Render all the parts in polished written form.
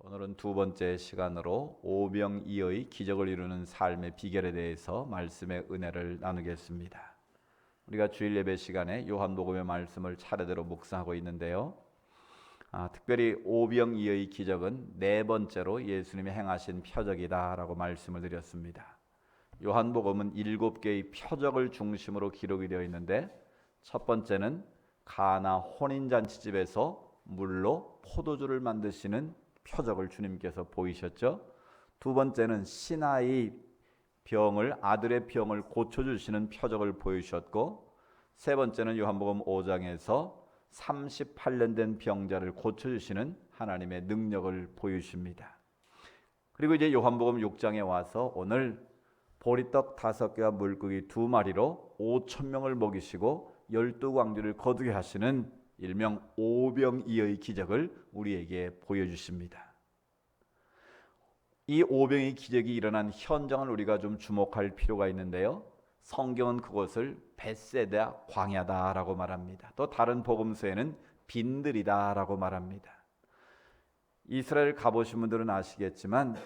오늘은 두 번째 시간으로 오병이어의 기적을 이루는 삶의 비결에 대해서 말씀의 은혜를 나누겠습니다. 우리가 주일 예배 시간에 요한복음의 말씀을 차례대로 묵상하고 있는데요. 특별히 오병이어의 기적은 네 번째로 예수님이 행하신 표적이다라고 말씀을 드렸습니다. 요한복음은 7개의 표적을 중심으로 기록이 되어 있는데, 첫 번째는 가나 혼인잔치집에서 물로 포도주를 만드시는 표적을 주님께서 보이셨죠. 두 번째는 신하의 아들의 병을 고쳐주시는 표적을 보이셨고, 세 번째는 요한복음 5장에서 38년 된 병자를 고쳐주시는 하나님의 능력을 보이십니다. 그리고 이제 요한복음 6장에 와서 오늘 보리떡 5개와 물고기 2마리로 5,000명을 먹이시고 12광주를 거두게 하시는 일명 오병이어의 기적을 우리에게 보여주십니다. 이 오병이어의 기적이 일어난 현장을 우리가 좀 주목할 필요가 있는데요. 성경은 그것을 벳세다 광야다라고 말합니다. 또 다른 복음서에는 빈들이다라고 말합니다. 이스라엘 가보신 분들은 아시겠지만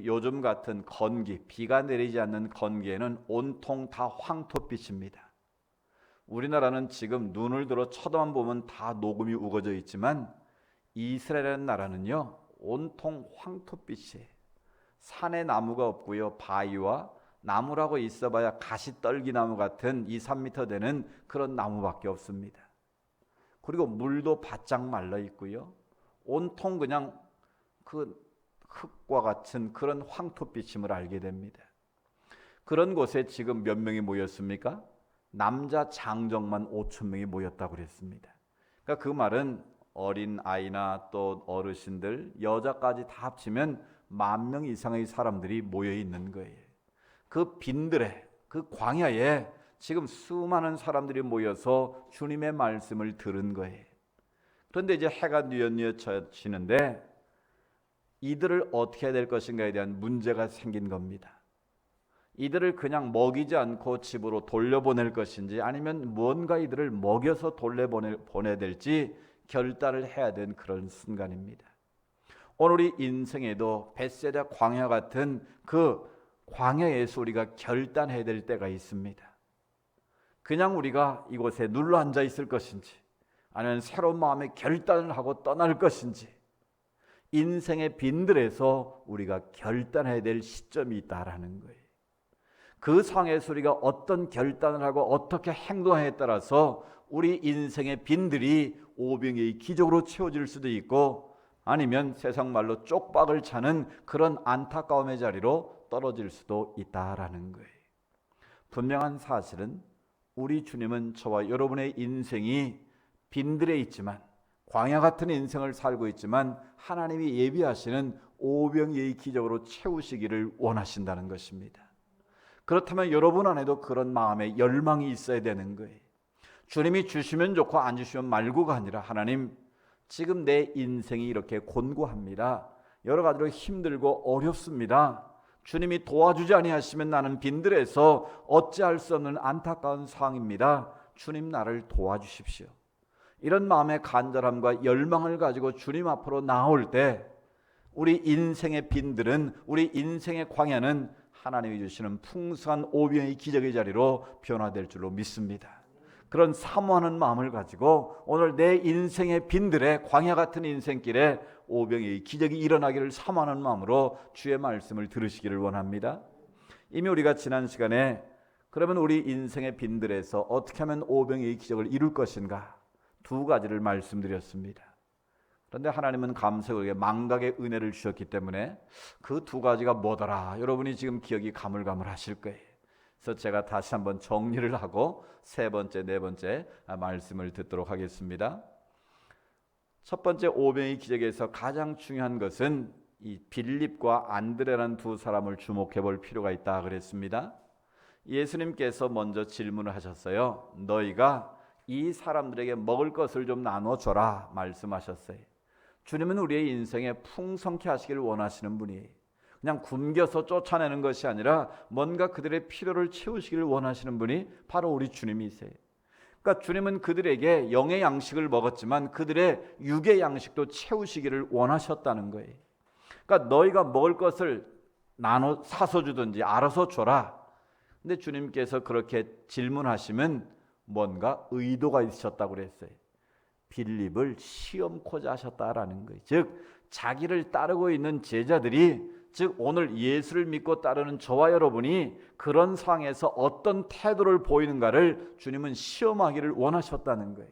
요즘 같은 건기, 비가 내리지 않는 건기에는 온통 다 황토빛입니다. 우리나라는 지금 눈을 들어 쳐다만 보면 다 녹음이 우거져 있지만 이스라엘이라는 나라는요, 온통 황토빛이에요. 산에 나무가 없고요, 바위와 나무라고 있어봐야 가시떨기나무 같은 2-3m 되는 그런 나무밖에 없습니다. 그리고 물도 바짝 말라 있고요, 온통 그냥 그 흙과 같은 그런 황토빛임을 알게 됩니다. 그런 곳에 지금 몇 명이 모였습니까? 남자 장정만 5,000명이 모였다고 그랬습니다. 그러니까 그 말은 어린 아이나 또 어르신들, 여자까지 다 합치면 10,000명 이상의 사람들이 모여 있는 거예요. 그 빈들에, 그 광야에 지금 수많은 사람들이 모여서 주님의 말씀을 들은 거예요. 그런데 이제 해가 뉘엿뉘엿지는데 이들을 어떻게 해야 될 것인가에 대한 문제가 생긴 겁니다. 이들을 그냥 먹이지 않고 집으로 돌려보낼 것인지, 아니면 뭔가 이들을 먹여서 돌려보내야 될지 결단을 해야 되는 그런 순간입니다. 오늘 우리 인생에도 벳세다 광야 같은 그 광야에서 우리가 결단해야 될 때가 있습니다. 그냥 우리가 이곳에 눌러 앉아 있을 것인지, 아니면 새로운 마음의 결단을 하고 떠날 것인지, 인생의 빈들에서 우리가 결단해야 될 시점이 있다라는 거예요. 그 상황에서 우리가 어떤 결단을 하고 어떻게 행동하에 따라서 우리 인생의 빈들이 오병이어의 기적으로 채워질 수도 있고, 아니면 세상 말로 쪽박을 차는 그런 안타까움의 자리로 떨어질 수도 있다라는 거예요. 분명한 사실은 우리 주님은 저와 여러분의 인생이 빈들에 있지만, 광야 같은 인생을 살고 있지만, 하나님이 예비하시는 오병이어의 기적으로 채우시기를 원하신다는 것입니다. 그렇다면 여러분 안에도 그런 마음의 열망이 있어야 되는 거예요. 주님이 주시면 좋고 안 주시면 말고가 아니라, 하나님, 지금 내 인생이 이렇게 곤고합니다. 여러 가지로 힘들고 어렵습니다. 주님이 도와주지 아니하시면 나는 빈들에서 어찌할 수 없는 안타까운 상황입니다. 주님, 나를 도와주십시오. 이런 마음의 간절함과 열망을 가지고 주님 앞으로 나올 때 우리 인생의 빈들은, 우리 인생의 광야는 하나님이 주시는 풍성한 오병이어의 기적의 자리로 변화될 줄로 믿습니다. 그런 사모하는 마음을 가지고 오늘 내 인생의 빈들에, 광야 같은 인생길에 오병이어의 기적이 일어나기를 사모하는 마음으로 주의 말씀을 들으시기를 원합니다. 이미 우리가 지난 시간에 그러면 우리 인생의 빈들에서 어떻게 하면 오병이어의 기적을 이룰 것인가 2가지를 말씀드렸습니다. 그런데 하나님은 감사하게 망각의 은혜를 주셨기 때문에 그 2가지가 뭐더라, 여러분이 지금 기억이 가물가물하실 거예요. 그래서 제가 다시 한번 정리를 하고 3번째, 4번째 말씀을 듣도록 하겠습니다. 첫 번째 오병이어의 기적에서 가장 중요한 것은 이 빌립과 안드레라는 2 사람을 주목해 볼 필요가 있다 그랬습니다. 예수님께서 먼저 질문을 하셨어요. 너희가 이 사람들에게 먹을 것을 좀 나눠줘라 말씀하셨어요. 주님은 우리의 인생에 풍성케 하시기를 원하시는 분이에요. 그냥 굶겨서 쫓아내는 것이 아니라 뭔가 그들의 필요를 채우시기를 원하시는 분이 바로 우리 주님이세요. 그러니까 주님은 그들에게 영의 양식을 먹었지만 그들의 육의 양식도 채우시기를 원하셨다는 거예요. 그러니까 너희가 먹을 것을 나눠 사서 주든지 알아서 줘라. 근데 주님께서 그렇게 질문하시면 뭔가 의도가 있으셨다고 그랬어요. 빌립을 시험코자 하셨다라는 거예요. 즉 자기를 따르고 있는 제자들이, 즉 오늘 예수를 믿고 따르는 저와 여러분이 그런 상황에서 어떤 태도를 보이는가를 주님은 시험하기를 원하셨다는 거예요.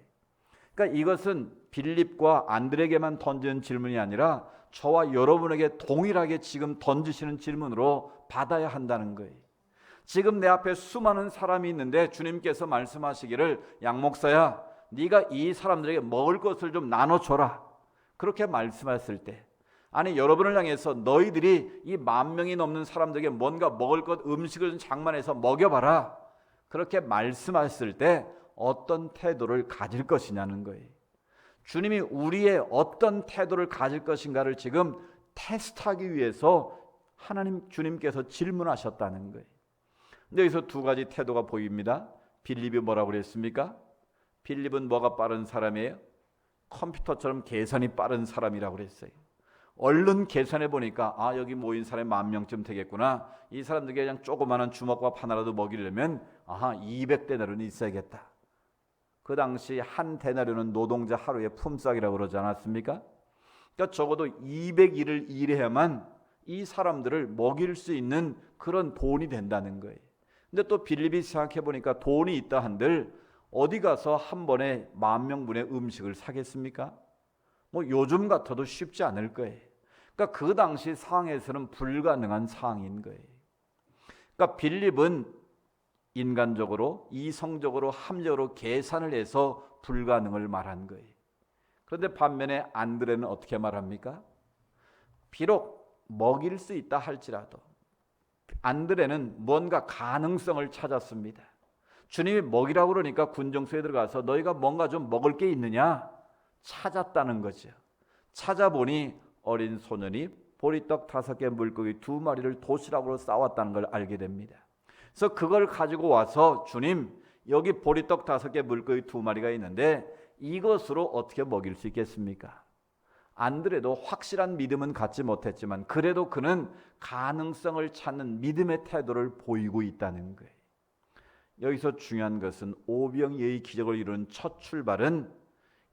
그러니까 이것은 빌립과 안드레에게만 던지는 질문이 아니라 저와 여러분에게 동일하게 지금 던지시는 질문으로 받아야 한다는 거예요. 지금 내 앞에 수많은 사람이 있는데 주님께서 말씀하시기를, 양 목사야, 네가 이 사람들에게 먹을 것을 좀 나눠줘라, 그렇게 말씀하실 때, 아니 여러분을 향해서 너희들이 이 10,000명이 넘는 사람들에게 뭔가 먹을 것, 음식을 좀 장만해서 먹여봐라, 그렇게 말씀하셨을 때 어떤 태도를 가질 것이냐는 거예요. 주님이 우리의 어떤 태도를 가질 것인가를 지금 테스트하기 위해서 하나님 주님께서 질문하셨다는 거예요. 근데 여기서 두 가지 태도가 보입니다. 빌립이 뭐라고 그랬습니까? 빌립은 뭐가 빠른 사람이에요? 컴퓨터처럼 계산이 빠른 사람이라고 그랬어요. 얼른 계산해 보니까 여기 모인 사람이 10,000명쯤 되겠구나. 이 사람들에게 그냥 조그마한 주먹밥 하나라도 먹이려면 200데나리온은 있어야겠다. 그 당시 한 데나리온은 노동자 하루의 품삯이라고 그러지 않았습니까? 그러니까 적어도 200일을 일해야만 이 사람들을 먹일 수 있는 그런 돈이 된다는 거예요. 근데 또 빌립이 생각해 보니까 돈이 있다 한들 어디 가서 한 번에 10,000명분의 음식을 사겠습니까? 요즘 같아도 쉽지 않을 거예요. 그러니까 그 당시 상황에서는 불가능한 상황인 거예요. 그러니까 빌립은 인간적으로, 이성적으로, 합리적으로 계산을 해서 불가능을 말한 거예요. 그런데 반면에 안드레는 어떻게 말합니까? 비록 먹일 수 있다 할지라도 안드레는 뭔가 가능성을 찾았습니다. 주님이 먹이라고 그러니까 군정소에 들어가서 너희가 뭔가 좀 먹을 게 있느냐 찾았다는 거죠. 찾아보니 어린 소년이 보리떡 5개, 물고기 2마리를 도시락으로 싸왔다는 걸 알게 됩니다. 그래서 그걸 가지고 와서, 주님, 여기 보리떡 5개, 물고기 2마리가 있는데 이것으로 어떻게 먹일 수 있겠습니까? 안드레도 확실한 믿음은 갖지 못했지만 그래도 그는 가능성을 찾는 믿음의 태도를 보이고 있다는 거예요. 여기서 중요한 것은 오병이어의 기적을 이룬 첫 출발은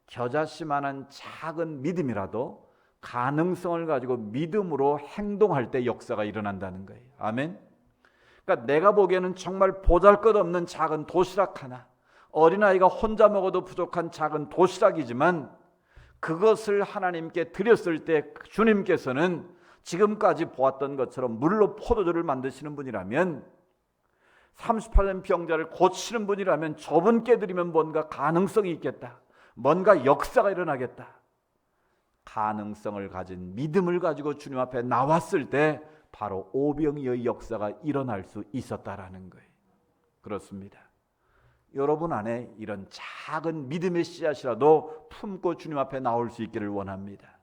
겨자씨만한 작은 믿음이라도 가능성을 가지고 믿음으로 행동할 때 역사가 일어난다는 거예요. 아멘. 그러니까 내가 보기에는 정말 보잘것없는 작은 도시락 하나, 어린아이가 혼자 먹어도 부족한 작은 도시락이지만 그것을 하나님께 드렸을 때 주님께서는 지금까지 보았던 것처럼 물로 포도주를 만드시는 분이라면, 38년 병자를 고치는 분이라면 저분께 드리면 뭔가 가능성이 있겠다, 뭔가 역사가 일어나겠다. 가능성을 가진 믿음을 가지고 주님 앞에 나왔을 때 바로 오병이어의 역사가 일어날 수 있었다라는 거예요. 그렇습니다. 여러분 안에 이런 작은 믿음의 씨앗이라도 품고 주님 앞에 나올 수 있기를 원합니다.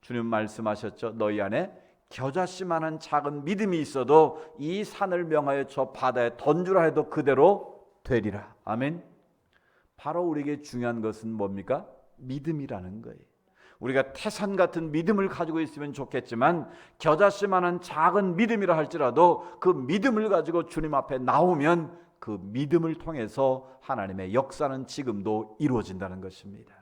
주님 말씀하셨죠. 너희 안에 겨자씨만한 작은 믿음이 있어도 이 산을 명하여 저 바다에 던주라 해도 그대로 되리라. 아멘. 바로 우리에게 중요한 것은 뭡니까? 믿음이라는 거예요. 우리가 태산 같은 믿음을 가지고 있으면 좋겠지만 겨자씨만한 작은 믿음이라 할지라도 그 믿음을 가지고 주님 앞에 나오면 그 믿음을 통해서 하나님의 역사는 지금도 이루어진다는 것입니다.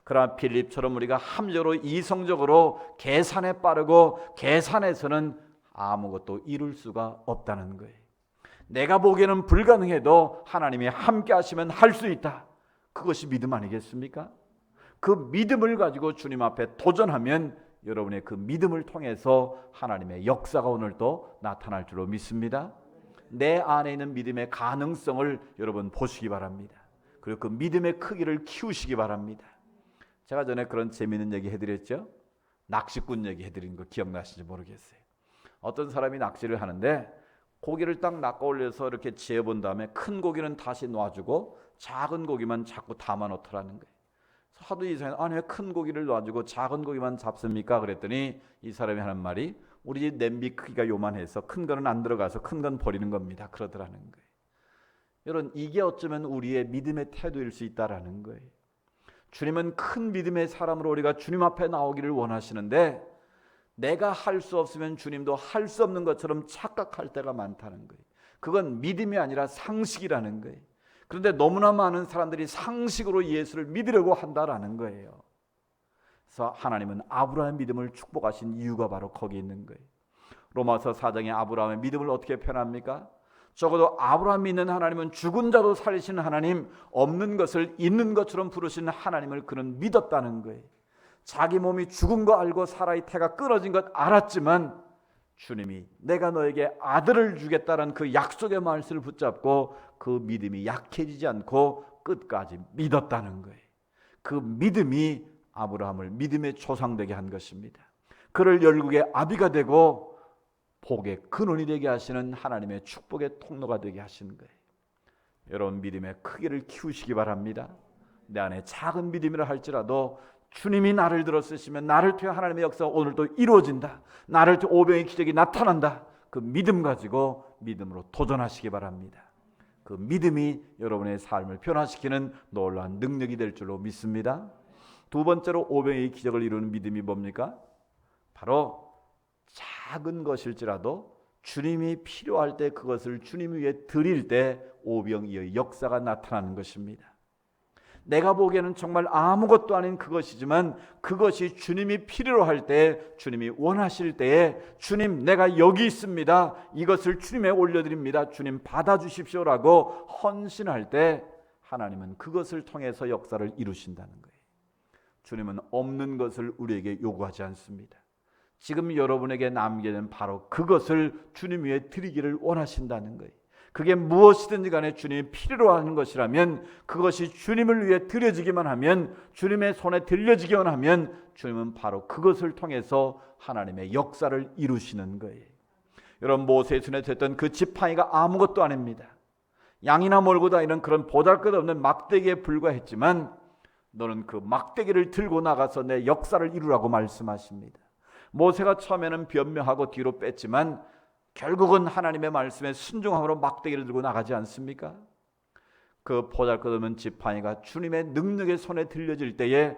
그러나 빌립처럼 우리가 합리적으로, 이성적으로 계산에 빠르고 계산에서는 아무것도 이룰 수가 없다는 거예요. 내가 보기에는 불가능해도 하나님이 함께 하시면 할 수 있다. 그것이 믿음 아니겠습니까? 그 믿음을 가지고 주님 앞에 도전하면 여러분의 그 믿음을 통해서 하나님의 역사가 오늘도 나타날 줄로 믿습니다. 내 안에 있는 믿음의 가능성을 여러분 보시기 바랍니다. 그리고 그 믿음의 크기를 키우시기 바랍니다. 제가 전에 그런 재미있는 얘기 해드렸죠. 낚시꾼 얘기 해드린 거 기억나시는지 모르겠어요. 어떤 사람이 낚시를 하는데 고기를 딱 낚아 올려서 이렇게 재본 다음에 큰 고기는 다시 놔주고 작은 고기만 자꾸 담아 놓더라는 거예요. 하도 이 사람이 아니 왜 큰 고기를 놔주고 작은 고기만 잡습니까? 그랬더니 이 사람이 하는 말이 우리 집 냄비 크기가 요만해서 큰 거는 안 들어가서 큰 건 버리는 겁니다. 그러더라는 거예요. 여러분, 이게 어쩌면 우리의 믿음의 태도일 수 있다라는 거예요. 주님은 큰 믿음의 사람으로 우리가 주님 앞에 나오기를 원하시는데 내가 할 수 없으면 주님도 할 수 없는 것처럼 착각할 때가 많다는 거예요. 그건 믿음이 아니라 상식이라는 거예요. 그런데 너무나 많은 사람들이 상식으로 예수를 믿으려고 한다라는 거예요. 그래서 하나님은 아브라함의 믿음을 축복하신 이유가 바로 거기 있는 거예요. 로마서 4장에 아브라함의 믿음을 어떻게 표현합니까? 적어도 아브라함 믿는 하나님은 죽은 자도 살리시는 하나님, 없는 것을 있는 것처럼 부르시는 하나님을 그는 믿었다는 거예요. 자기 몸이 죽은 거 알고 사라의 태가 끊어진 것 알았지만 주님이 내가 너에게 아들을 주겠다는 그 약속의 말씀을 붙잡고 그 믿음이 약해지지 않고 끝까지 믿었다는 거예요. 그 믿음이 아브라함을 믿음의 조상 되게 한 것입니다. 그를 열국의 아비가 되고 복의 근원이 되게 하시는 하나님의 축복의 통로가 되게 하신 거예요. 여러분 믿음의 크기를 키우시기 바랍니다. 내 안에 작은 믿음이라 할지라도 주님이 나를 들어 쓰시면 나를 통해 하나님의 역사가 오늘도 이루어진다. 나를 통해 오병의 기적이 나타난다. 그 믿음 가지고 믿음으로 도전하시기 바랍니다. 그 믿음이 여러분의 삶을 변화시키는 놀라운 능력이 될 줄로 믿습니다. 두 번째로 오병의 기적을 이루는 믿음이 뭡니까? 바로 작은 것일지라도 주님이 필요할 때 그것을 주님 위에 드릴 때 오병이어의 역사가 나타나는 것입니다. 내가 보기에는 정말 아무것도 아닌 그것이지만 그것이 주님이 필요로 할 때, 주님이 원하실 때에 주님 내가 여기 있습니다. 이것을 주님에 올려드립니다. 주님 받아주십시오라고 헌신할 때 하나님은 그것을 통해서 역사를 이루신다는 거예요. 주님은 없는 것을 우리에게 요구하지 않습니다. 지금 여러분에게 남겨진 바로 그것을 주님 위에 드리기를 원하신다는 거예요. 그게 무엇이든지 간에 주님이 필요로 하는 것이라면 그것이 주님을 위해 드려지기만 하면, 주님의 손에 들려지기만 하면 주님은 바로 그것을 통해서 하나님의 역사를 이루시는 거예요. 여러분 모세의 손에 댔던 그 지팡이가 아무것도 아닙니다. 양이나 몰고 다니는 그런 보잘것없는 막대기에 불과했지만 너는 그 막대기를 들고 나가서 내 역사를 이루라고 말씀하십니다. 모세가 처음에는 변명하고 뒤로 뺐지만 결국은 하나님의 말씀에 순종함으로 막대기를 들고 나가지 않습니까? 그 보잘것없는 지팡이가 주님의 능력의 손에 들려질 때에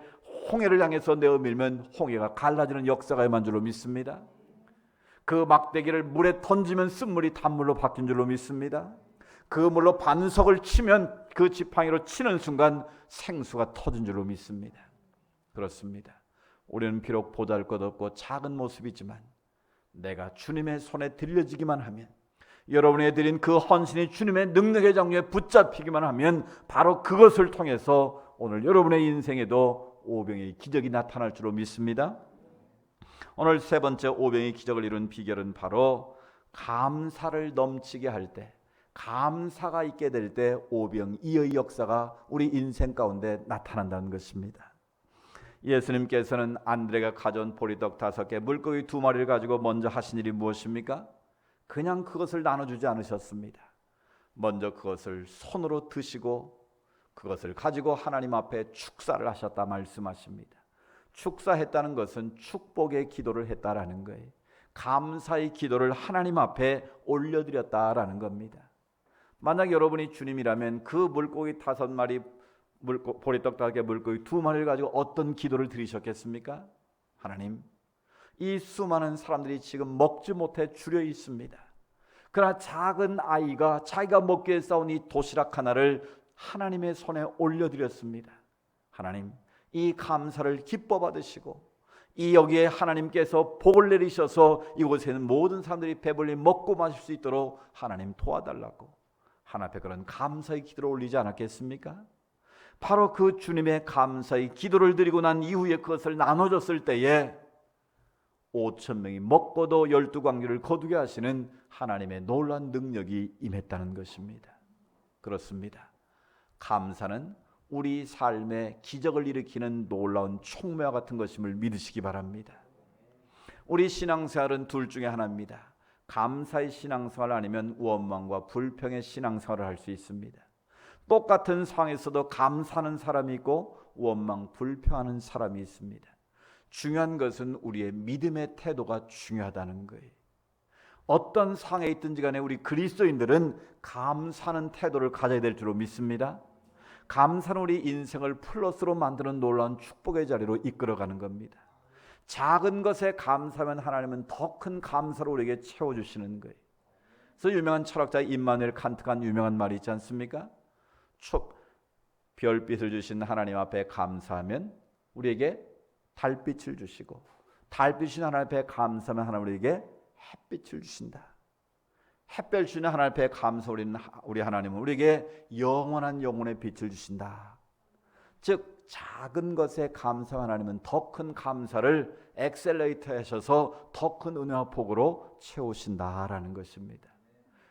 홍해를 향해서 내어밀면 홍해가 갈라지는 역사가 임한 줄로 믿습니다. 그 막대기를 물에 던지면 쓴물이 단물로 바뀐 줄로 믿습니다. 그 물로 반석을 치면 그 지팡이로 치는 순간 생수가 터진 줄로 믿습니다. 그렇습니다. 우리는 비록 보잘것없고 작은 모습이지만 내가 주님의 손에 들려지기만 하면, 여러분이 드린 그 헌신이 주님의 능력의 장류에 붙잡히기만 하면 바로 그것을 통해서 오늘 여러분의 인생에도 오병의 기적이 나타날 줄로 믿습니다. 오늘 세 번째 오병의 기적을 이룬 비결은 바로 감사를 넘치게 할 때, 감사가 있게 될 때 오병이어의 역사가 우리 인생 가운데 나타난다는 것입니다. 예수님께서는 안드레가 가져온 보리떡 5개, 물고기 2마리를 가지고 먼저 하신 일이 무엇입니까? 그냥 그것을 나눠주지 않으셨습니다. 먼저 그것을 손으로 드시고 그것을 가지고 하나님 앞에 축사를 하셨다 말씀하십니다. 축사했다는 것은 축복의 기도를 했다라는 거예요. 감사의 기도를 하나님 앞에 올려드렸다라는 겁니다. 만약 여러분이 주님이라면 그 물고기 5마리, 보리떡 5개, 물고기 2마리를 가지고 어떤 기도를 드리셨겠습니까? 하나님, 이 수많은 사람들이 지금 먹지 못해 줄여 있습니다. 그러나 작은 아이가 자기가 먹기 위해 싸운 이 도시락 하나를 하나님의 손에 올려드렸습니다. 하나님, 이 감사를 기뻐 받으시고 이 여기에 하나님께서 복을 내리셔서 이곳에 있는 모든 사람들이 배불리 먹고 마실 수 있도록 하나님 도와달라고 하나님 앞에 그런 감사의 기도를 올리지 않았겠습니까? 바로 그 주님의 감사의 기도를 드리고 난 이후에 그것을 나눠줬을 때에 5,000명이 먹고도 12광주를 거두게 하시는 하나님의 놀라운 능력이 임했다는 것입니다. 그렇습니다. 감사는 우리 삶에 기적을 일으키는 놀라운 촉매와 같은 것임을 믿으시기 바랍니다. 우리 신앙생활은 둘 중에 하나입니다. 감사의 신앙생활 아니면 원망과 불평의 신앙생활을 할 수 있습니다. 똑같은 상황에서도 감사하는 사람이 있고 원망, 불평하는 사람이 있습니다. 중요한 것은 우리의 믿음의 태도가 중요하다는 거예요. 어떤 상황에 있든지 간에 우리 그리스도인들은 감사하는 태도를 가져야 될 줄로 믿습니다. 감사는 우리 인생을 플러스로 만드는 놀라운 축복의 자리로 이끌어가는 겁니다. 작은 것에 감사하면 하나님은 더 큰 감사로 우리에게 채워주시는 거예요. 그래서 유명한 철학자 임마누엘 칸트가 한 유명한 말이 있지 않습니까? 별빛을 주신 하나님 앞에 감사하면 우리에게 달빛을 주시고, 달빛인 하나님 앞에 감사하면 하나님 우리에게 햇빛을 주신다. 햇볕 주시는 하나님 앞에 감사 우리 하나님은 우리에게 영원한 영혼의 빛을 주신다. 즉 작은 것에 감사한 하나님은 더 큰 감사를 엑셀레이터 하셔서 더 큰 은혜와 복으로 채우신다라는 것입니다.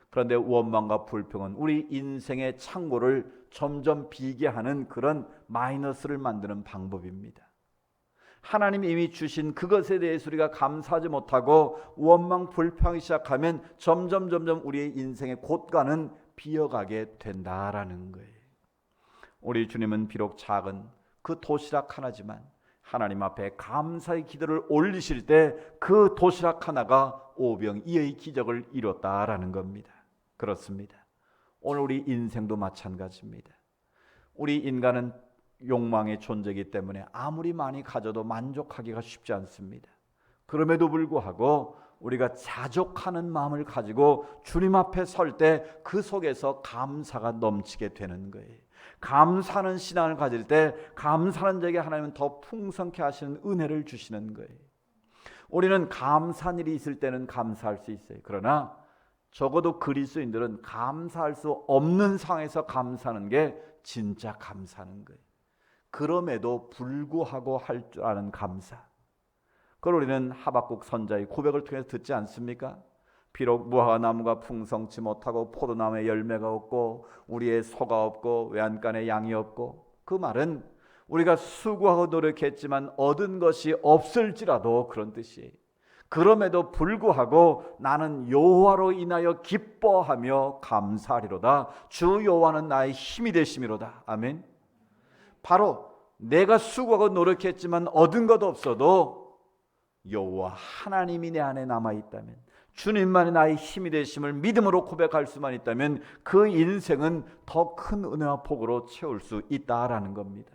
그런데 원망과 불평은 우리 인생의 창고를 점점 비게 하는 그런 마이너스를 만드는 방법입니다. 하나님이 이미 주신 그것에 대해서 우리가 감사하지 못하고 원망 불평하기 시작하면 점점 우리의 인생의 곳간은 비어가게 된다라는 거예요. 우리 주님은 비록 작은 그 도시락 하나지만 하나님 앞에 감사의 기도를 올리실 때 그 도시락 하나가 오병이어의 기적을 이뤘다라는 겁니다. 그렇습니다. 오늘 우리 인생도 마찬가지입니다. 우리 인간은 욕망의 존재이기 때문에 아무리 많이 가져도 만족하기가 쉽지 않습니다. 그럼에도 불구하고 우리가 자족하는 마음을 가지고 주님 앞에 설 때 그 속에서 감사가 넘치게 되는 거예요. 감사하는 신앙을 가질 때 감사하는 자에게 하나님은 더 풍성케 하시는 은혜를 주시는 거예요. 우리는 감사한 일이 있을 때는 감사할 수 있어요. 그러나 적어도 그리스도인들은 감사할 수 없는 상황에서 감사하는 게 진짜 감사하는 거예요. 그럼에도 불구하고 할 줄 아는 감사. 그걸 우리는 하박국 선자의 고백을 통해서 듣지 않습니까? 비록 무화과 나무가 풍성치 못하고 포도나무에 열매가 없고 우리의 소가 없고 외양간에 양이 없고, 그 말은 우리가 수고하고 노력했지만 얻은 것이 없을지라도 그런 뜻이에요. 그럼에도 불구하고 나는 여호와로 인하여 기뻐하며 감사하리로다. 주 여호와는 나의 힘이 되심이로다. 아멘. 바로 내가 수고하고 노력했지만 얻은 것 없어도 여호와 하나님이 내 안에 남아있다면, 주님만이 나의 힘이 되심을 믿음으로 고백할 수만 있다면 그 인생은 더 큰 은혜와 복으로 채울 수 있다라는 겁니다.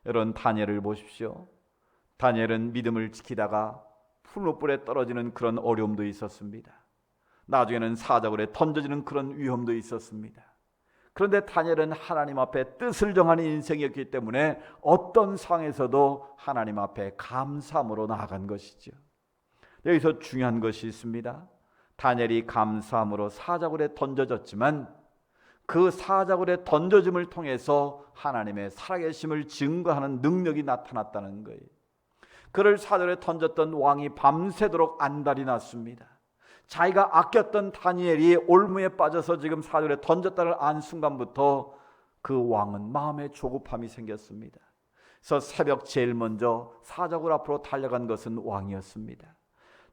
여러분, 다니엘을 보십시오. 다니엘은 믿음을 지키다가 풀무불에 떨어지는 그런 어려움도 있었습니다. 나중에는 사자굴에 던져지는 그런 위험도 있었습니다. 그런데 다니엘은 하나님 앞에 뜻을 정하는 인생이었기 때문에 어떤 상황에서도 하나님 앞에 감사함으로 나아간 것이죠. 여기서 중요한 것이 있습니다. 다니엘이 감사함으로 사자굴에 던져졌지만 그 사자굴에 던져짐을 통해서 하나님의 살아계심을 증거하는 능력이 나타났다는 거예요. 그를 사자굴에 던졌던 왕이 밤새도록 안달이 났습니다. 자기가 아꼈던 다니엘이 올무에 빠져서 지금 사자굴에 던졌다를 안 순간부터 그 왕은 마음에 조급함이 생겼습니다. 그래서 새벽 제일 먼저 사자굴 앞으로 달려간 것은 왕이었습니다.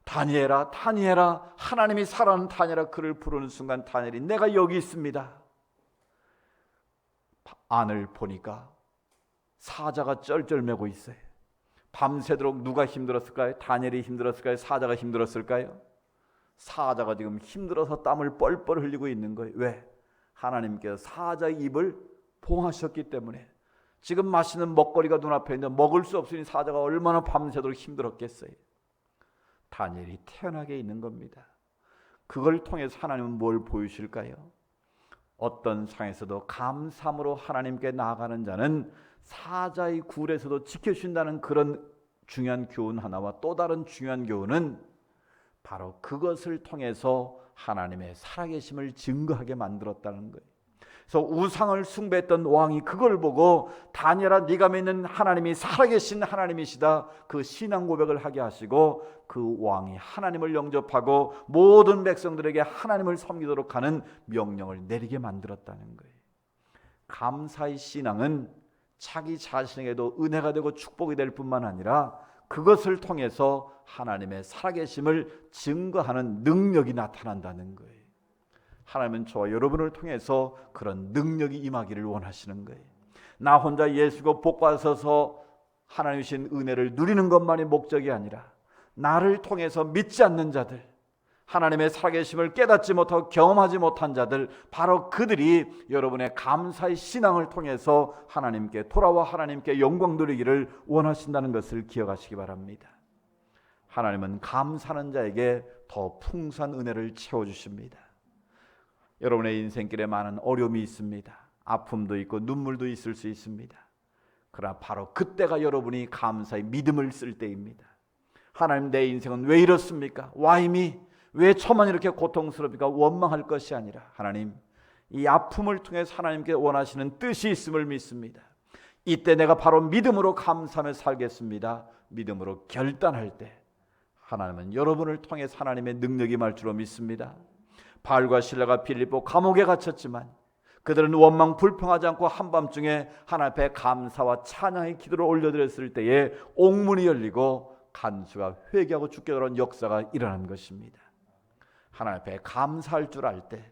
다니엘아, 다니엘아, 하나님이 살아있는 다니엘아, 그를 부르는 순간 다니엘이 내가 여기 있습니다. 안을 보니까 사자가 쩔쩔매고 있어요. 밤새도록 누가 힘들었을까요? 다니엘이 힘들었을까요? 사자가 힘들었을까요? 사자가 지금 힘들어서 땀을 뻘뻘 흘리고 있는 거예요. 왜? 하나님께서 사자의 입을 봉하셨기 때문에. 지금 맛있는 먹거리가 눈앞에 있는데 먹을 수 없으니 사자가 얼마나 밤새도록 힘들었겠어요. 다니엘이 태어나게 있는 겁니다. 그걸 통해서 하나님은 뭘 보이실까요? 어떤 상황에서도 감사함으로 하나님께 나아가는 자는 사자의 굴에서도 지켜주신다는 그런 중요한 교훈 하나와 또 다른 중요한 교훈은 바로 그것을 통해서 하나님의 살아계심을 증거하게 만들었다는 거예요. 그래서 우상을 숭배했던 왕이 그걸 보고 다니엘아, 네가 믿는 하나님이 살아계신 하나님이시다, 그 신앙 고백을 하게 하시고 그 왕이 하나님을 영접하고 모든 백성들에게 하나님을 섬기도록 하는 명령을 내리게 만들었다는 거예요. 감사의 신앙은 자기 자신에게도 은혜가 되고 축복이 될 뿐만 아니라 그것을 통해서 하나님의 살아계심을 증거하는 능력이 나타난다는 거예요. 하나님은 저와 여러분을 통해서 그런 능력이 임하기를 원하시는 거예요. 나 혼자 예수고 복받아서 하나님 주신 은혜를 누리는 것만이 목적이 아니라 나를 통해서 믿지 않는 자들, 하나님의 살아계심을 깨닫지 못하고 경험하지 못한 자들, 바로 그들이 여러분의 감사의 신앙을 통해서 하나님께 돌아와 하나님께 영광 돌리기를 원하신다는 것을 기억하시기 바랍니다. 하나님은 감사하는 자에게 더 풍성한 은혜를 채워주십니다. 여러분의 인생길에 많은 어려움이 있습니다. 아픔도 있고 눈물도 있을 수 있습니다. 그러나 바로 그때가 여러분이 감사의 믿음을 쓸 때입니다. 하나님, 내 인생은 왜 이렇습니까? 와임이 왜 저만 이렇게 고통스럽니까? 원망할 것이 아니라 하나님, 이 아픔을 통해서 하나님께 원하시는 뜻이 있음을 믿습니다. 이때 내가 바로 믿음으로 감사하며 살겠습니다. 믿음으로 결단할 때 하나님은 여러분을 통해서 하나님의 능력이 임할 줄로 믿습니다. 바울과 실라가 빌립보 감옥에 갇혔지만 그들은 원망 불평하지 않고 한밤중에 하나님 앞에 감사와 찬양의 기도를 올려드렸을 때에 옥문이 열리고 간수가 회개하고 죽게 되는 역사가 일어난 것입니다. 하나님 앞에 감사할 줄 알 때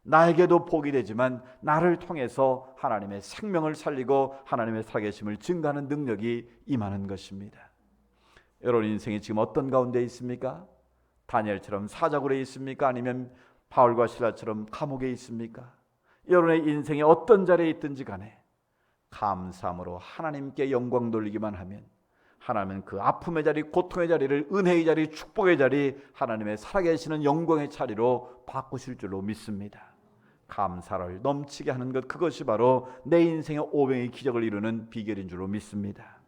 나에게도 복이 되지만 나를 통해서 하나님의 생명을 살리고 하나님의 살아계심을 증가하는 능력이 임하는 것입니다. 여러분 인생이 지금 어떤 가운데 있습니까? 다니엘처럼 사자굴에 있습니까? 아니면 바울과 실라처럼 감옥에 있습니까? 여러분의 인생이 어떤 자리에 있든지 간에 감사함으로 하나님께 영광 돌리기만 하면 하나님은 그 아픔의 자리, 고통의 자리를 은혜의 자리, 축복의 자리, 하나님의 살아계시는 영광의 자리로 바꾸실 줄로 믿습니다. 감사를 넘치게 하는 것, 그것이 바로 내 인생의 오병의 기적을 이루는 비결인 줄로 믿습니다.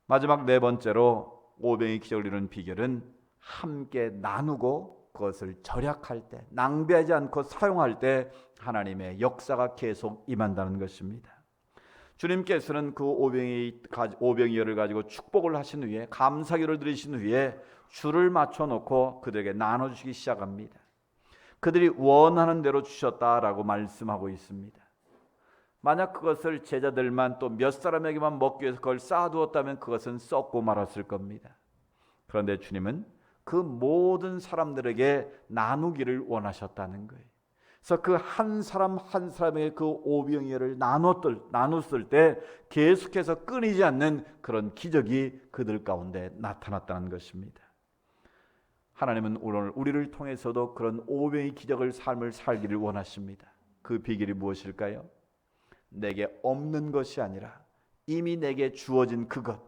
마지막 네 번째로 오병의 기적을 이루는 비결은 함께 나누고 그것을 절약할 때, 낭비하지 않고 사용할 때 하나님의 역사가 계속 임한다는 것입니다. 주님께서는 그 오병이어를 가지고 축복을 하신 후에, 감사기를 드리신 후에 줄을 맞춰놓고 그들에게 나눠주시기 시작합니다. 그들이 원하는 대로 주셨다라고 말씀하고 있습니다. 만약 그것을 제자들만 또 몇 사람에게만 먹기 위해서 그걸 쌓아두었다면 그것은 썩고 말았을 겁니다. 그런데 주님은 그 모든 사람들에게 나누기를 원하셨다는 거예요. 그래서 그 한 사람 한 사람에게 그 오병이어를 나눴을 때 계속해서 끊이지 않는 그런 기적이 그들 가운데 나타났다는 것입니다. 하나님은 오늘 우리를 통해서도 그런 오병의 기적을 삶을 살기를 원하십니다. 그 비결이 무엇일까요? 내게 없는 것이 아니라 이미 내게 주어진 그것,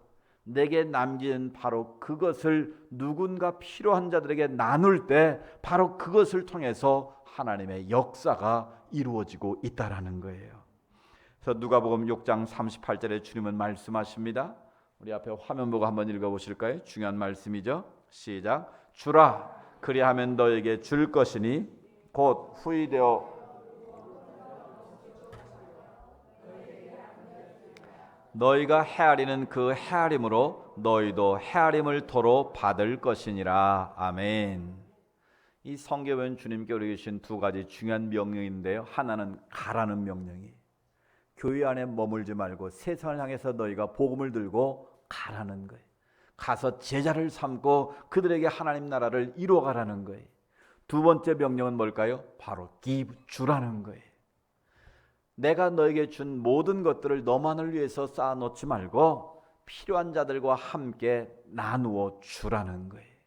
내게 남긴 바로 그것을 누군가 필요한 자들에게 나눌 때 바로 그것을 통해서 하나님의 역사가 이루어지고 있다라는 거예요. 그래서 누가복음 6장 38절에 주님은 말씀하십니다. 우리 앞에 화면 보고 한번 읽어보실까요? 중요한 말씀이죠. 시작. 주라, 그리하면 너에게 줄 것이니 곧 후이되어 너희가 헤아리는 그 헤아림으로 너희도 헤아림을 도로 받을 것이니라. 아멘. 이 성경은 주님께 우리에게 주신 두 가지 중요한 명령인데요. 하나는 가라는 명령이, 교회 안에 머물지 말고 세상을 향해서 너희가 복음을 들고 가라는 거예요. 가서 제자를 삼고 그들에게 하나님 나라를 이루어가라는 거예요. 두 번째 명령은 뭘까요? 바로 주라는 거예요. 내가 너에게 준 모든 것들을 너만을 위해서 쌓아놓지 말고 필요한 자들과 함께 나누어 주라는 거예요.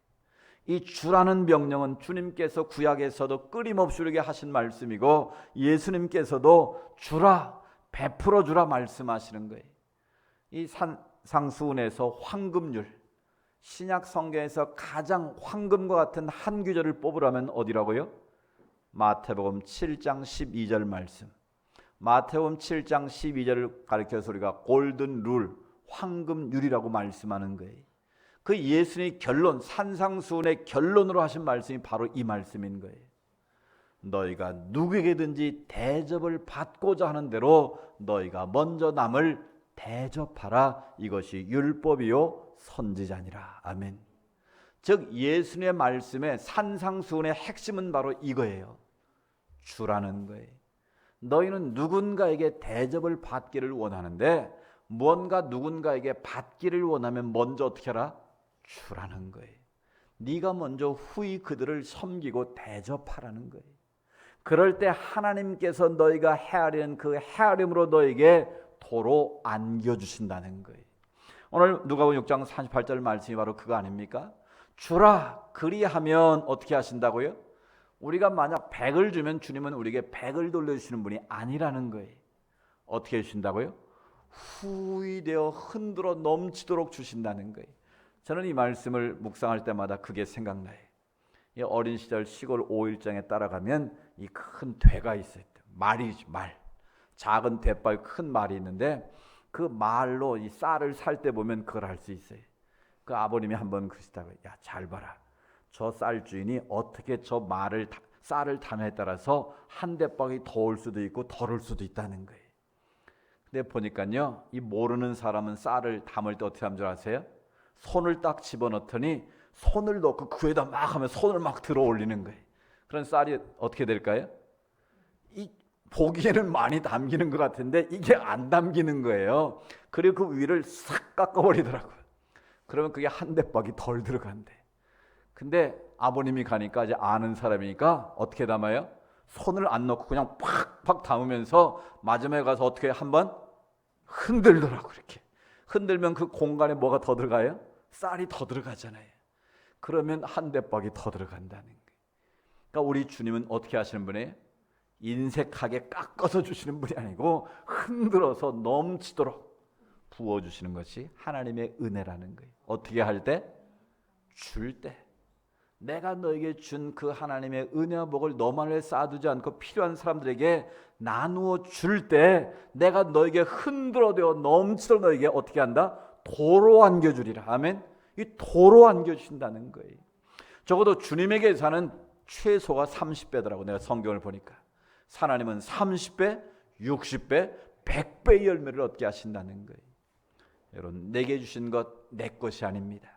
이 주라는 명령은 주님께서 구약에서도 끊임없이 우리에게 하신 말씀이고 예수님께서도 주라, 베풀어 주라 말씀하시는 거예요. 이 산상수훈에서 황금률, 신약 성경에서 가장 황금과 같은 한 구절을 뽑으라면 어디라고요? 마태복음 7장 12절 말씀. 마태복음 7장 12절을 가리켜서 우리가 골든 룰, 황금률이라고 말씀하는 거예요. 그 예수님의 결론, 산상수훈의 결론으로 하신 말씀이 바로 이 말씀인 거예요. 너희가 누구에게든지 대접을 받고자 하는 대로 너희가 먼저 남을 대접하라. 이것이 율법이요 선지자니라. 아멘. 즉 예수님의 말씀의 산상수훈의 핵심은 바로 이거예요. 주라는 거예요. 너희는 누군가에게 대접을 받기를 원하는데 무언가 누군가에게 받기를 원하면 먼저 어떻게 하라? 주라는 거예요. 네가 먼저 후히 그들을 섬기고 대접하라는 거예요. 그럴 때 하나님께서 너희가 헤아리는 그 헤아림으로 너에게 도로 안겨주신다는 거예요. 오늘 누가복음 6장 38절 말씀이 바로 그거 아닙니까? 주라. 그리하면 어떻게 하신다고요? 우리가 만약 100을 주면 주님은 우리에게 100을 돌려주시는 분이 아니라는 거예요. 어떻게 해주신다고요? 후히되어 흔들어 넘치도록 주신다는 거예요. 저는 이 말씀을 묵상할 때마다 그게 생각나요. 이 어린 시절 시골 5일장에 따라가면 이 큰 되가 있어요. 말이지, 말. 작은 대바위 큰 말이 있는데 그 말로 이 쌀을 살 때 보면 그걸 알 수 있어요. 그 아버님이 한번 그러시다고요. 야, 잘 봐라. 저 쌀 주인이 어떻게 저 말을 쌀을 타냐에 따라서 한 대박이 더 올 수도 있고 덜 올 수도 있다는 거예요. 근데 보니까요, 이 모르는 사람은 쌀을 담을 때 어떻게 하는 줄 아세요? 손을 딱 집어넣더니 손을 넣고 그에다 막 하면 손을 막 들어 올리는 거예요. 그런 쌀이 어떻게 될까요? 이 보기에는 많이 담기는 것 같은데 이게 안 담기는 거예요. 그리고 그 위를 싹 깎아버리더라고요. 그러면 그게 한 대박이 덜 들어간대. 근데 아버님이 가니까 이제 아는 사람이니까 어떻게 담아요? 손을 안 넣고 그냥 팍팍 담으면서 마지막에 가서 어떻게 한번 흔들더라고. 이렇게 흔들면 그 공간에 뭐가 더 들어가요? 쌀이 더 들어가잖아요. 그러면 한 대박이 더 들어간다는 거예요. 그러니까 우리 주님은 어떻게 하시는 분이에요? 인색하게 깎아서 주시는 분이 아니고 흔들어서 넘치도록 부어주시는 것이 하나님의 은혜라는 거예요. 어떻게 할 때? 줄 때. 내가 너에게 준 그 하나님의 은혜와 복을 너만을 쌓아두지 않고 필요한 사람들에게 나누어 줄 때 내가 너에게 흔들어대어 넘치도록 너에게 어떻게 한다? 도로 안겨주리라. 아멘. 이 도로 안겨주신다는 거예요. 적어도 주님에게 사는 최소가 30배더라고. 내가 성경을 보니까 하나님은 30배, 60배, 100배의 열매를 얻게 하신다는 거예요. 여러분, 내게 주신 것 내 것이 아닙니다.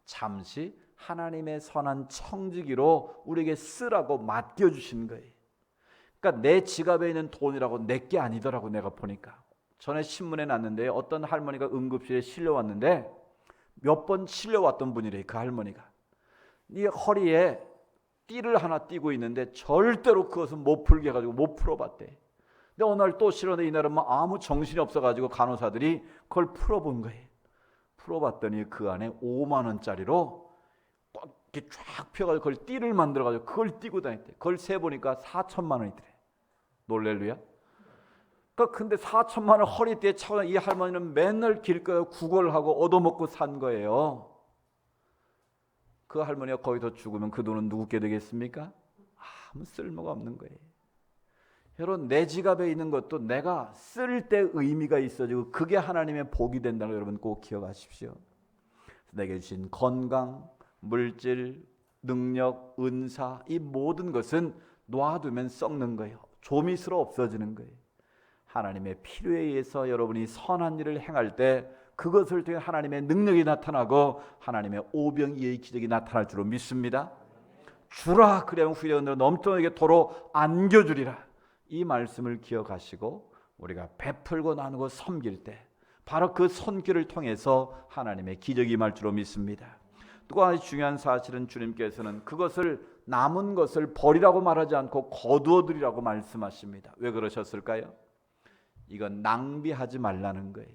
잠시 하나님의 선한 청지기로 우리에게 쓰라고 맡겨주신 거예요. 그러니까 내 지갑에 있는 돈이라고 내 게 아니더라고. 내가 보니까 전에 신문에 났는데 어떤 할머니가 응급실에 실려왔는데 몇 번 실려왔던 분이래. 그 할머니가 이 허리에 띠를 하나 띠고 있는데 절대로 그것은 못 풀게 해가지고 못 풀어봤대. 근데 어느 날 또 실었는데 이날은 아무 정신이 없어가지고 간호사들이 그걸 풀어본 거예요. 풀어봤더니 그 안에 5만 원짜리로 이렇게 쫙 펴가지고 그걸 띠를 만들어가지고 그걸 띠고 다녔대. 그걸 세보니까 4천만 원이더래. 놀렐루야. 그러니까 근데 4천만 원 허리띠에 차고 이 할머니는 맨날 길거리에 구걸하고 얻어먹고 산 거예요. 그 할머니가 거기서 죽으면 그 돈은 누구께 되겠습니까? 아무 쓸모가 없는 거예요. 여러분, 내 지갑에 있는 것도 내가 쓸 때 의미가 있어지고 그게 하나님의 복이 된다는 걸 여러분 꼭 기억하십시오. 내게 주신 건강, 물질, 능력, 은사, 이 모든 것은 놔두면 썩는 거예요. 조미스러 없어지는 거예요. 하나님의 필요에 의해서 여러분이 선한 일을 행할 때 그것을 통해 하나님의 능력이 나타나고 하나님의 오병이어의 기적이 나타날 줄로 믿습니다. 주라. 그래야 후대원으로 넘쳐나게 도로 안겨주리라. 이 말씀을 기억하시고 우리가 베풀고 나누고 섬길 때 바로 그 손길을 통해서 하나님의 기적이 임할 줄로 믿습니다. 또 하나 중요한 사실은 주님께서는 그것을 남은 것을 버리라고 말하지 않고 거두어 드리라고 말씀하십니다. 왜 그러셨을까요? 이건 낭비하지 말라는 거예요.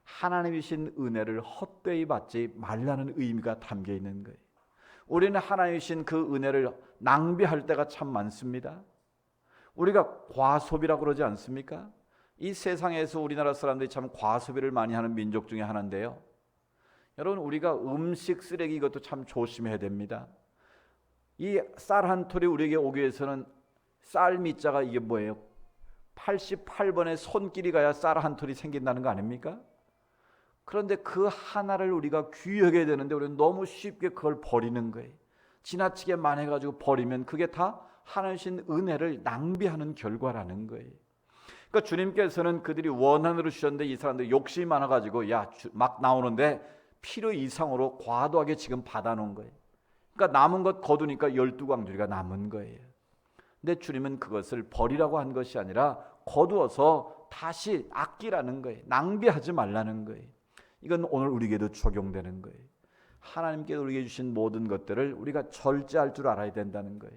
하나님이신 은혜를 헛되이 받지 말라는 의미가 담겨 있는 거예요. 우리는 하나님이신 그 은혜를 낭비할 때가 참 많습니다. 우리가 과소비라고 그러지 않습니까? 이 세상에서 우리나라 사람들이 참 과소비를 많이 하는 민족 중에 하나인데요. 여러분, 우리가 음식 쓰레기 이것도 참 조심해야 됩니다. 이 쌀 한 톨이 우리에게 오기 위해서는 쌀 밑자가 이게 뭐예요? 88번의 손길이 가야 쌀 한 톨이 생긴다는 거 아닙니까? 그런데 그 하나를 우리가 귀하게 되는데 우리는 너무 쉽게 그걸 버리는 거예요. 지나치게 많이 해가지고 버리면 그게 다 하나님 은혜를 낭비하는 결과라는 거예요. 그러니까 주님께서는 그들이 원한으로 주셨는데 이 사람들이 욕심이 많아가지고 막 나오는데 필요 이상으로 과도하게 지금 받아놓은 거예요. 그러니까 남은 것 거두니까 12광주리가 남은 거예요. 근데 주님은 그것을 버리라고 한 것이 아니라 거두어서 다시 아끼라는 거예요. 낭비하지 말라는 거예요. 이건 오늘 우리에게도 적용되는 거예요. 하나님께서 우리에게 주신 모든 것들을 우리가 절제할 줄 알아야 된다는 거예요.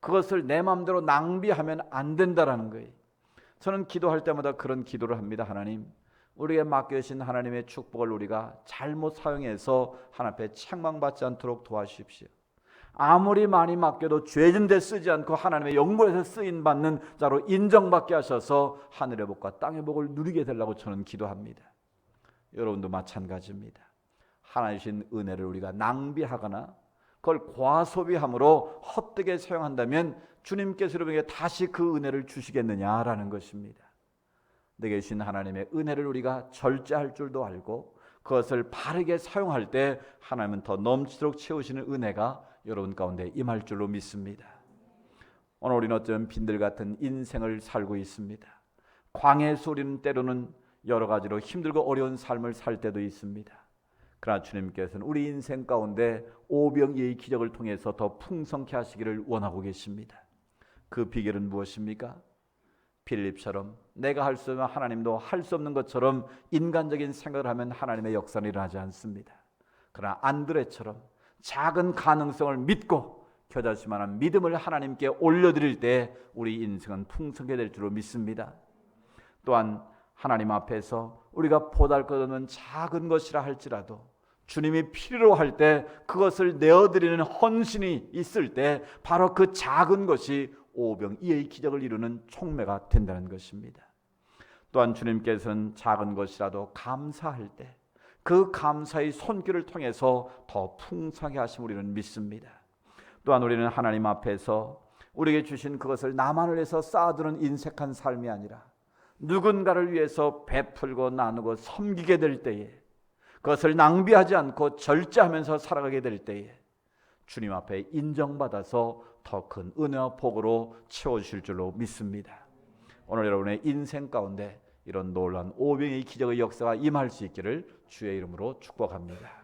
그것을 내 마음대로 낭비하면 안 된다라는 거예요. 저는 기도할 때마다 그런 기도를 합니다. 하나님, 우리에게 맡겨주신 하나님의 축복을 우리가 잘못 사용해서 하나님 앞에 책망받지 않도록 도와주십시오. 아무리 많이 맡겨도 죄진 데 쓰지 않고 하나님의 영광에서 쓰임받는 자로 인정받게 하셔서 하늘의 복과 땅의 복을 누리게 되려고 저는 기도합니다. 여러분도 마찬가지입니다. 하나님 주신 은혜를 우리가 낭비하거나 그걸 과소비함으로 헛되게 사용한다면 주님께서 여러분에게 다시 그 은혜를 주시겠느냐라는 것입니다. 내게 주신 하나님의 은혜를 우리가 절제할 줄도 알고 그것을 바르게 사용할 때 하나님은 더 넘치도록 채우시는 은혜가 여러분 가운데 임할 줄로 믿습니다. 오늘 우리는 어쩌면 빈들 같은 인생을 살고 있습니다. 광야에서 우리는 때로는 여러 가지로 힘들고 어려운 삶을 살 때도 있습니다. 그러나 주님께서는 우리 인생 가운데 오병이의 기적을 통해서 더 풍성케 하시기를 원하고 계십니다. 그 비결은 무엇입니까? 빌립처럼 내가 할 수 없는 하나님도 할 수 없는 것처럼 인간적인 생각을 하면 하나님의 역사는 일어나지 않습니다. 그러나 안드레처럼 작은 가능성을 믿고 겨자씨만한 믿음을 하나님께 올려드릴 때 우리 인생은 풍성하게 될 줄로 믿습니다. 또한 하나님 앞에서 우리가 보잘것없는 작은 것이라 할지라도 주님이 필요로 할 때 그것을 내어드리는 헌신이 있을 때 바로 그 작은 것이 오병이의 기적을 이루는 촉매가 된다는 것입니다. 또한 주님께서는 작은 것이라도 감사할 때 그 감사의 손길을 통해서 더 풍성하게 하심을 우리는 믿습니다. 또한 우리는 하나님 앞에서 우리에게 주신 그것을 나만을 위해서 쌓아두는 인색한 삶이 아니라 누군가를 위해서 베풀고 나누고 섬기게 될 때에 그것을 낭비하지 않고 절제하면서 살아가게 될 때에 주님 앞에 인정받아서 더 큰 은혜와 복으로 채워주실 줄로 믿습니다. 오늘 여러분의 인생 가운데 이런 놀라운 오병이의 기적의 역사가 임할 수 있기를 주의 이름으로 축복합니다.